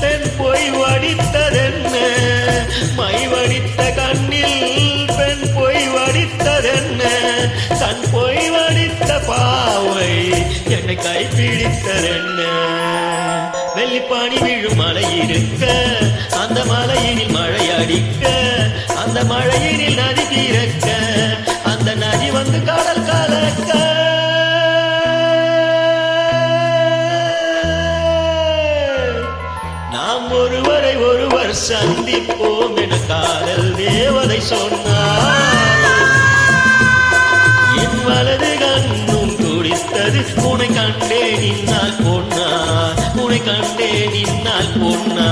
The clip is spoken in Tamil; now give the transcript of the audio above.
பெண் பொய் வடித்ததென்ன மை வடித்த கண்ணில் பெண் பொய் வடித்ததென்ன தன் பொய் வடித்த பாவை என்னை கைப்பிடித்ததென்ன வெள்ளிப்பாணி விழும் மலை இருக்க அந்த மலையினில் மழை அடிக்க அந்த மழையினில் நதி பிறக்க அந்த நதி வந்து கடல் கலக்க நாம் ஒருவரை ஒருவர் சந்திப்போம் என காதல் தேவதை சொன்னார் என் வலது கண்ணும் துடித்தது உனை கண்டே நின்னால் பொன்னா உனை கண்டே நின்னால் பொன்னா